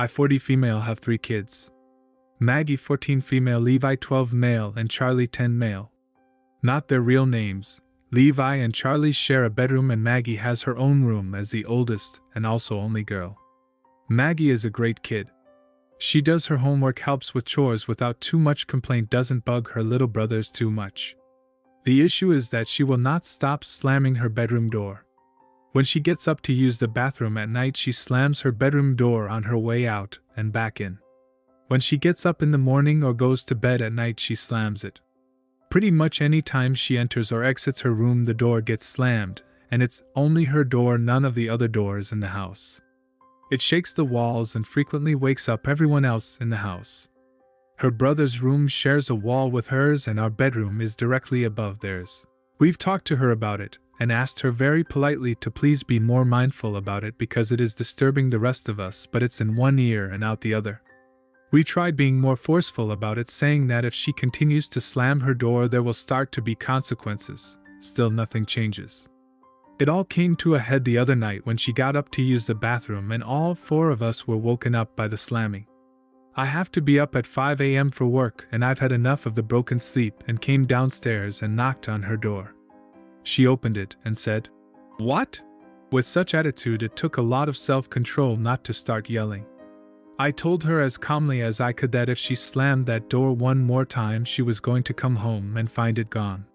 I 40 female have 3 kids. Maggie 14 female, Levi 12 male, and Charlie 10 male. Not their real names. Levi and Charlie share a bedroom and Maggie has her own room as the oldest and also only girl. Maggie is a great kid. She does her homework, helps with chores without too much complaint, doesn't bug her little brothers too much. The issue is that she will not stop slamming her bedroom door. When she gets up to use the bathroom at night, she slams her bedroom door on her way out and back in. When she gets up in the morning or goes to bed at night, she slams it. Pretty much any time she enters or exits her room, the door gets slammed, and it's only her door, none of the other doors in the house. It shakes the walls and frequently wakes up everyone else in the house. Her brother's room shares a wall with hers and our bedroom is directly above theirs. We've talked to her about it and asked her very politely to please be more mindful about it because it is disturbing the rest of us, but it's in one ear and out the other. We tried being more forceful about it, saying that if she continues to slam her door there will start to be consequences. Still nothing changes. It all came to a head the other night when she got up to use the bathroom and all 4 of us were woken up by the slamming. I have to be up at 5 a.m. for work and I've had enough of the broken sleep and came downstairs and knocked on her door. She opened it and said, "What?" With such attitude it took a lot of self-control not to start yelling. I told her as calmly as I could that if she slammed that door one more time she was going to come home and find it gone.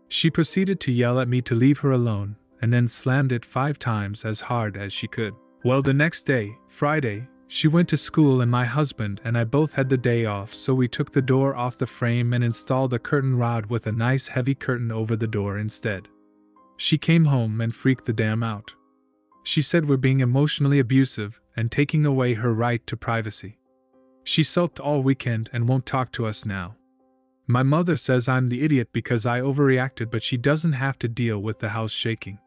She proceeded to yell at me to leave her alone, and then slammed it 5 times as hard as she could. Well, the next day, Friday, she went to school and my husband and I both had the day off, so we took the door off the frame and installed a curtain rod with a nice heavy curtain over the door instead. She came home and freaked the damn out. She said we're being emotionally abusive and taking away her right to privacy. She sulked all weekend and won't talk to us now. My mother says I'm the idiot because I overreacted, but she doesn't have to deal with the house shaking.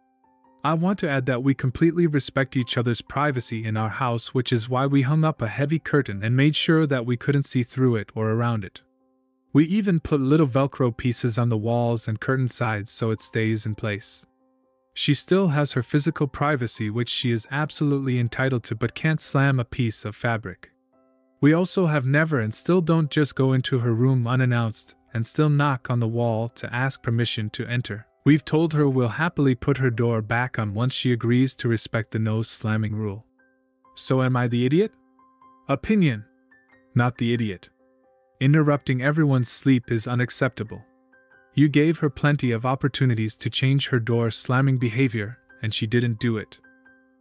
I want to add that we completely respect each other's privacy in our house, which is why we hung up a heavy curtain and made sure that we couldn't see through it or around it. We even put little Velcro pieces on the walls and curtain sides so it stays in place. She still has her physical privacy, which she is absolutely entitled to, but can't slam a piece of fabric. We also have never and still don't just go into her room unannounced and still knock on the wall to ask permission to enter. We've told her we'll happily put her door back on once she agrees to respect the no slamming rule. So am I the idiot? Opinion. Not the idiot. Interrupting everyone's sleep is unacceptable. You gave her plenty of opportunities to change her door slamming behavior, and she didn't do it.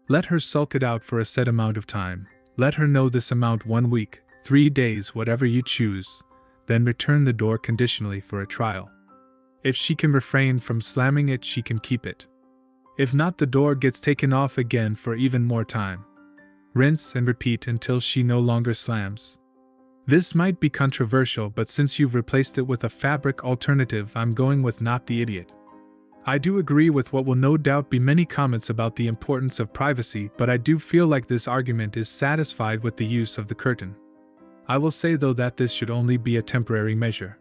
Let her sulk it out for a set amount of time. Let her know this amount 1 week, 3 days, whatever you choose, then return the door conditionally for a trial. If she can refrain from slamming it, she can keep it. If not, the door gets taken off again for even more time. Rinse and repeat until she no longer slams. This might be controversial, but since you've replaced it with a fabric alternative, I'm going with not the idiot. I do agree with what will no doubt be many comments about the importance of privacy, but I do feel like this argument is satisfied with the use of the curtain. I will say though that this should only be a temporary measure.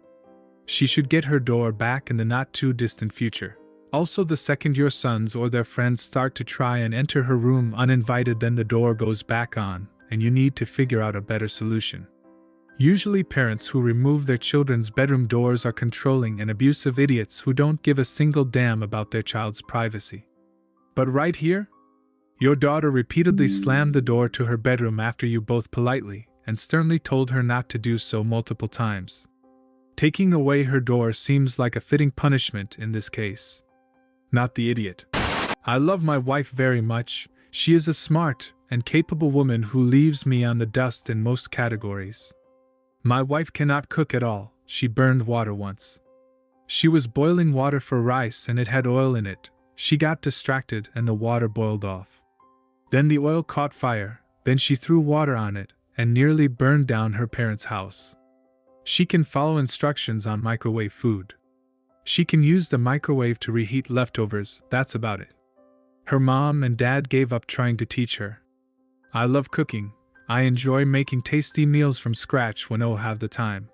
She should get her door back in the not too distant future. Also, the second your sons or their friends start to try and enter her room uninvited, then the door goes back on, and you need to figure out a better solution. Usually parents who remove their children's bedroom doors are controlling and abusive idiots who don't give a single damn about their child's privacy. But right here, your daughter repeatedly slammed the door to her bedroom after you both politely and sternly told her not to do so multiple times. Taking away her door seems like a fitting punishment in this case. Not the idiot. I love my wife very much. She is a smart and capable woman who leaves me on the dust in most categories. My wife cannot cook at all. She burned water once. She was boiling water for rice and it had oil in it. She got distracted and the water boiled off. Then the oil caught fire, then she threw water on it and nearly burned down her parents' house. She can follow instructions on microwave food. She can use the microwave to reheat leftovers, that's about it. Her mom and dad gave up trying to teach her. I love cooking. I enjoy making tasty meals from scratch when I have the time.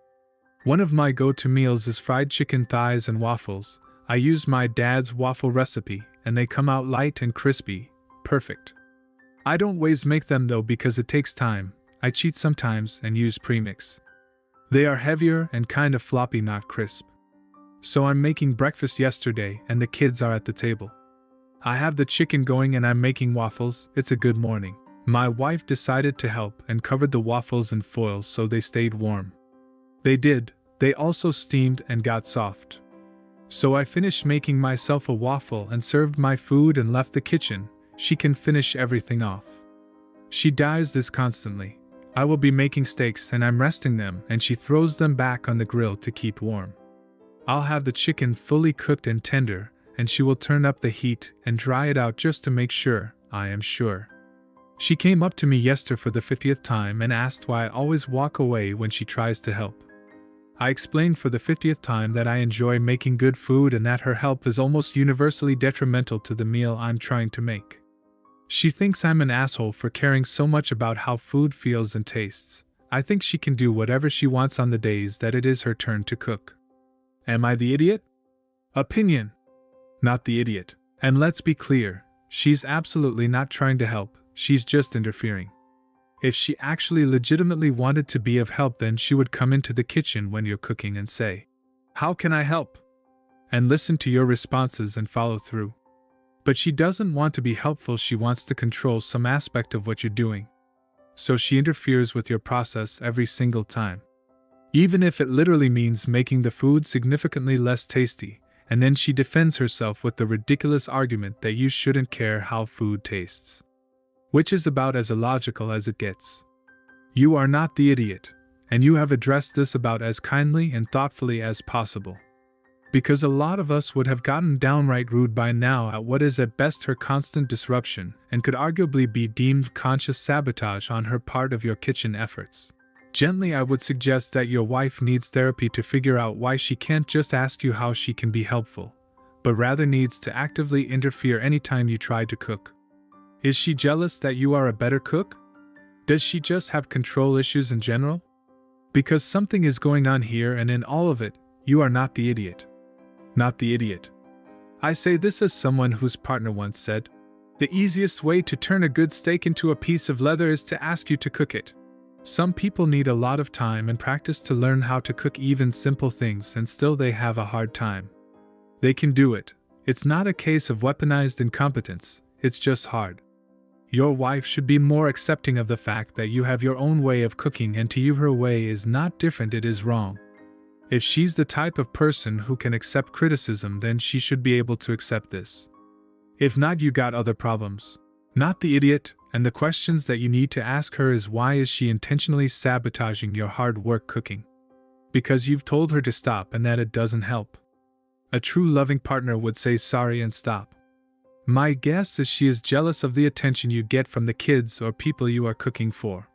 One of my go-to meals is fried chicken thighs and waffles. I use my dad's waffle recipe, and they come out light and crispy. Perfect. I don't always make them though because it takes time. I cheat sometimes and use premix. They are heavier and kind of floppy, not crisp. So I'm making breakfast yesterday and the kids are at the table. I have the chicken going and I'm making waffles. It's a good morning. My wife decided to help and covered the waffles in foil so they stayed warm. They did. They also steamed and got soft. So I finished making myself a waffle and served my food and left the kitchen. She can finish everything off. She does this constantly. I will be making steaks and I'm resting them and she throws them back on the grill to keep warm. I'll have the chicken fully cooked and tender, and she will turn up the heat and dry it out just to make sure, I am sure. She came up to me yesterday for the 50th time and asked why I always walk away when she tries to help. I explained for the 50th time that I enjoy making good food and that her help is almost universally detrimental to the meal I'm trying to make. She thinks I'm an asshole for caring so much about how food feels and tastes. I think she can do whatever she wants on the days that it is her turn to cook. Am I the idiot? Opinion. Not the idiot. And let's be clear, she's absolutely not trying to help, she's just interfering. If she actually legitimately wanted to be of help, then she would come into the kitchen when you're cooking and say, "How can I help?" and listen to your responses and follow through. But she doesn't want to be helpful, she wants to control some aspect of what you're doing. So she interferes with your process every single time. Even if it literally means making the food significantly less tasty, and then she defends herself with the ridiculous argument that you shouldn't care how food tastes. Which is about as illogical as it gets. You are not the idiot, and you have addressed this about as kindly and thoughtfully as possible. Because a lot of us would have gotten downright rude by now at what is at best her constant disruption and could arguably be deemed conscious sabotage on her part of your kitchen efforts. Gently, I would suggest that your wife needs therapy to figure out why she can't just ask you how she can be helpful, but rather needs to actively interfere anytime you try to cook. Is she jealous that you are a better cook? Does she just have control issues in general? Because something is going on here, and in all of it, you are not the idiot. Not the idiot. I say this as someone whose partner once said, "The easiest way to turn a good steak into a piece of leather is to ask you to cook it." Some people need a lot of time and practice to learn how to cook even simple things, and still they have a hard time. They can do it. It's not a case of weaponized incompetence, it's just hard. Your wife should be more accepting of the fact that you have your own way of cooking, and to you her way is not different, it is wrong. If she's the type of person who can accept criticism, then she should be able to accept this. If not, you got other problems. Not the idiot, and the questions that you need to ask her is, why is she intentionally sabotaging your hard work cooking? Because you've told her to stop and that it doesn't help. A true loving partner would say sorry and stop. My guess is she is jealous of the attention you get from the kids or people you are cooking for.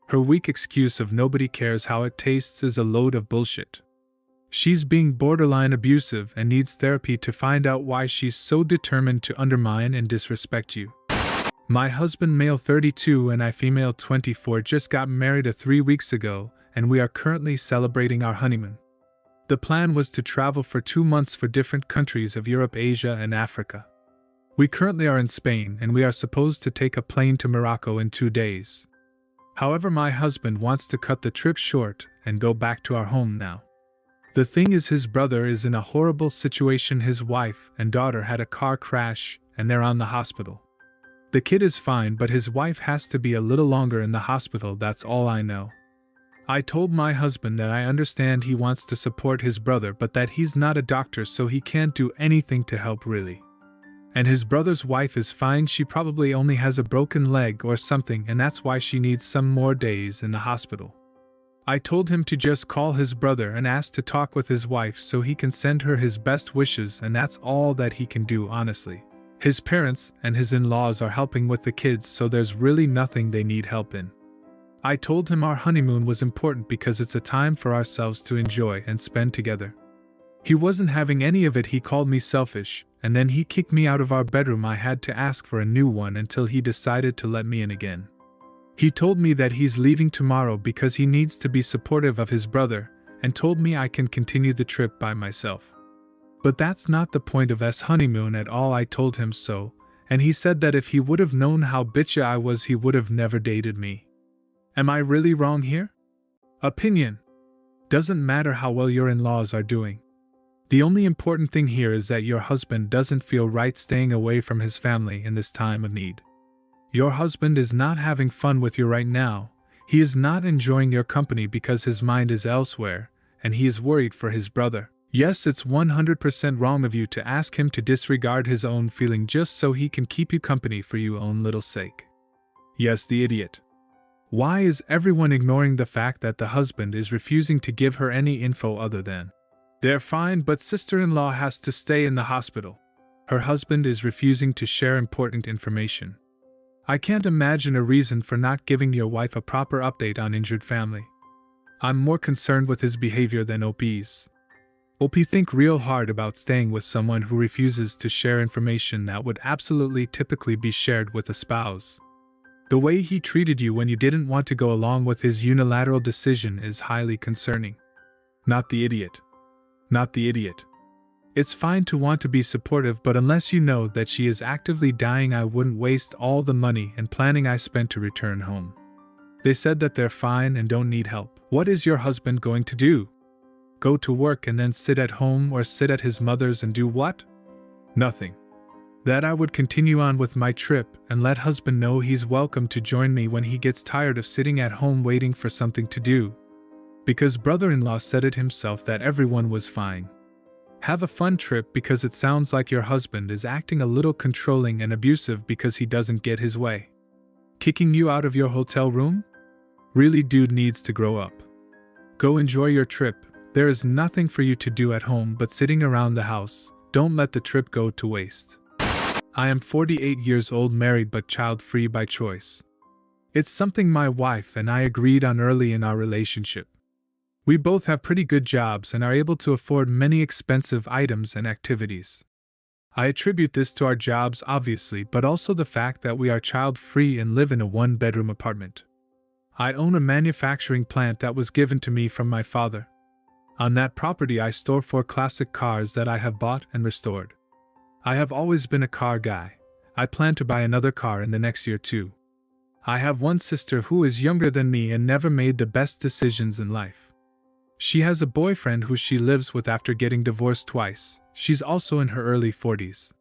Her weak excuse of nobody cares how it tastes is a load of bullshit. She's being borderline abusive and needs therapy to find out why she's so determined to undermine and disrespect you. My husband, male 32 and I, female 24, just got married 3 weeks ago, and we are currently celebrating our honeymoon. The plan was to travel for 2 months for different countries of Europe, Asia, and Africa. We currently are in Spain, and we are supposed to take a plane to Morocco in 2 days. However, my husband wants to cut the trip short and go back to our home now. The thing is, his brother is in a horrible situation. His wife and daughter had a car crash, and they're on the hospital. The kid is fine, but his wife has to be a little longer in the hospital, that's all I know. I told my husband that I understand he wants to support his brother, but that he's not a doctor, so he can't do anything to help really. And his brother's wife is fine, she probably only has a broken leg or something, and that's why she needs some more days in the hospital. I told him to just call his brother and ask to talk with his wife so he can send her his best wishes, and that's all that he can do, honestly. His parents and his in-laws are helping with the kids, so there's really nothing they need help in. I told him our honeymoon was important because it's a time for ourselves to enjoy and spend together. He wasn't having any of it. He called me selfish, and then he kicked me out of our bedroom. I had to ask for a new one until he decided to let me in again. He told me that he's leaving tomorrow because he needs to be supportive of his brother, and told me I can continue the trip by myself. But that's not the point of his honeymoon at all. I told him so, and he said that if he would have known how bitchy I was, he would have never dated me. Am I really wrong here? Opinion. Doesn't matter how well your in-laws are doing. The only important thing here is that your husband doesn't feel right staying away from his family in this time of need. Your husband is not having fun with you right now. He is not enjoying your company because his mind is elsewhere, and he is worried for his brother. Yes, it's 100% wrong of you to ask him to disregard his own feeling just so he can keep you company for your own little sake. Yes, the idiot. Why is everyone ignoring the fact that the husband is refusing to give her any info other than, "They're fine, but sister-in-law has to stay in the hospital"? Her husband is refusing to share important information. I can't imagine a reason for not giving your wife a proper update on injured family. I'm more concerned with his behavior than OP's. OP think real hard about staying with someone who refuses to share information that would absolutely typically be shared with a spouse. The way he treated you when you didn't want to go along with his unilateral decision is highly concerning. Not the idiot. Not the idiot. It's fine to want to be supportive, but unless you know that she is actively dying, I wouldn't waste all the money and planning I spent to return home. They said that they're fine and don't need help. What is your husband going to do? Go to work and then sit at home or sit at his mother's and do what? Nothing. That I would continue on with my trip and let husband know he's welcome to join me when he gets tired of sitting at home waiting for something to do. Because brother-in-law said it himself that everyone was fine. Have a fun trip, because it sounds like your husband is acting a little controlling and abusive because he doesn't get his way. Kicking you out of your hotel room? Really, dude needs to grow up. Go enjoy your trip. There is nothing for you to do at home but sitting around the house. Don't let the trip go to waste. I am 48 years old, married but child-free by choice. It's something my wife and I agreed on early in our relationship. We both have pretty good jobs and are able to afford many expensive items and activities. I attribute this to our jobs, obviously, but also the fact that we are child-free and live in a one-bedroom apartment. I own a manufacturing plant that was given to me from my father. On that property I store 4 classic cars that I have bought and restored. I have always been a car guy. I plan to buy another car in the next year too. I have one sister who is younger than me and never made the best decisions in life. She has a boyfriend who she lives with after getting divorced twice. She's also in her early 40s.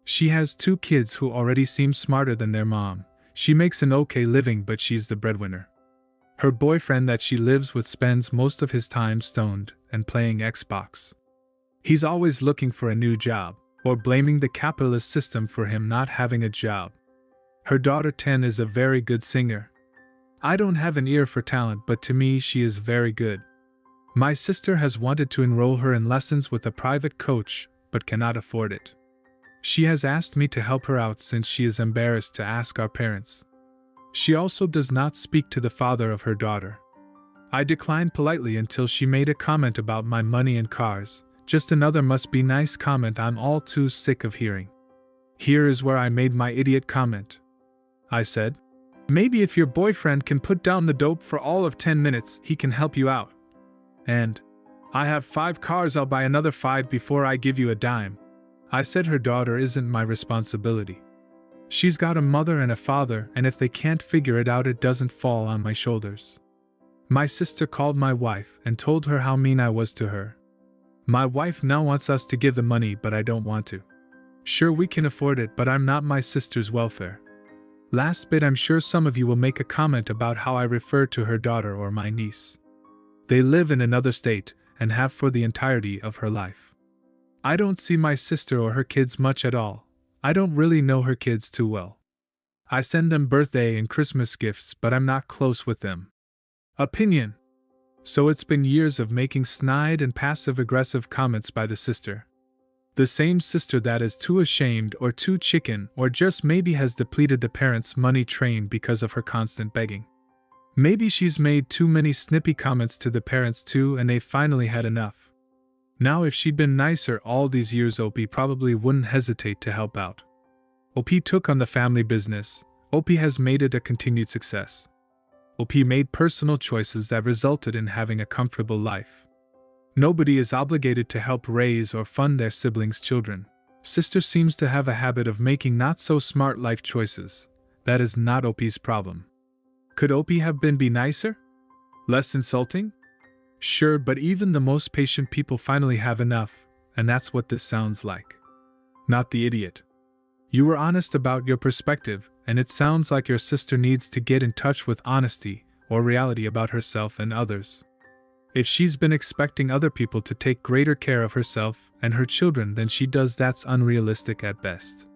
She has 2 kids who already seem smarter than their mom. She makes an okay living, but she's the breadwinner. Her boyfriend that she lives with spends most of his time stoned and playing Xbox. He's always looking for a new job, or blaming the capitalist system for him not having a job. Her daughter 10 is a very good singer. I don't have an ear for talent, but to me she is very good. My sister has wanted to enroll her in lessons with a private coach, but cannot afford it. She has asked me to help her out since she is embarrassed to ask our parents. She also does not speak to the father of her daughter. I declined politely until she made a comment about my money and cars. Just another must be nice comment I'm all too sick of hearing. Here is where I made my idiot comment. I said, "Maybe if your boyfriend can put down the dope for all of 10 minutes, he can help you out." And, "I have 5 cars, I'll buy another 5 before I give you a dime." I said her daughter isn't my responsibility. She's got a mother and a father, and if they can't figure it out, it doesn't fall on my shoulders. My sister called my wife and told her how mean I was to her. My wife now wants us to give the money, but I don't want to. Sure, we can afford it, but I'm not my sister's welfare. Last bit, I'm sure some of you will make a comment about how I refer to her daughter or my niece. They live in another state, and have for the entirety of her life. I don't see my sister or her kids much at all. I don't really know her kids too well. I send them birthday and Christmas gifts, but I'm not close with them. Opinion. So it's been years of making snide and passive-aggressive comments by the sister. The same sister that is too ashamed or too chicken or just maybe has depleted the parents' money train because of her constant begging. Maybe she's made too many snippy comments to the parents too and they've finally had enough. Now if she'd been nicer all these years, OP probably wouldn't hesitate to help out. OP took on the family business. OP has made it a continued success. OP made personal choices that resulted in having a comfortable life. Nobody is obligated to help raise or fund their siblings' children. Sister seems to have a habit of making not-so-smart life choices. That is not OP's problem. Could Opie have be nicer? Less insulting? Sure, but even the most patient people finally have enough, and that's what this sounds like. Not the idiot. You were honest about your perspective, and it sounds like your sister needs to get in touch with honesty or reality about herself and others. If she's been expecting other people to take greater care of herself and her children than she does, that's unrealistic at best.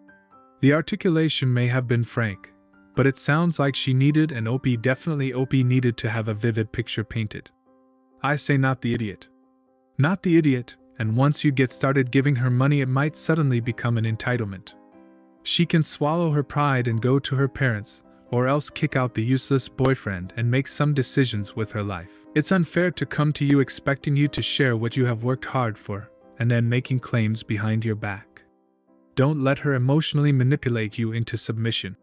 The articulation may have been frank, but it sounds like she needed, and Opie needed to have a vivid picture painted. I say not the idiot. Not the idiot, and once you get started giving her money, it might suddenly become an entitlement. She can swallow her pride and go to her parents, or else kick out the useless boyfriend and make some decisions with her life. It's unfair to come to you expecting you to share what you have worked hard for, and then making claims behind your back. Don't let her emotionally manipulate you into submission.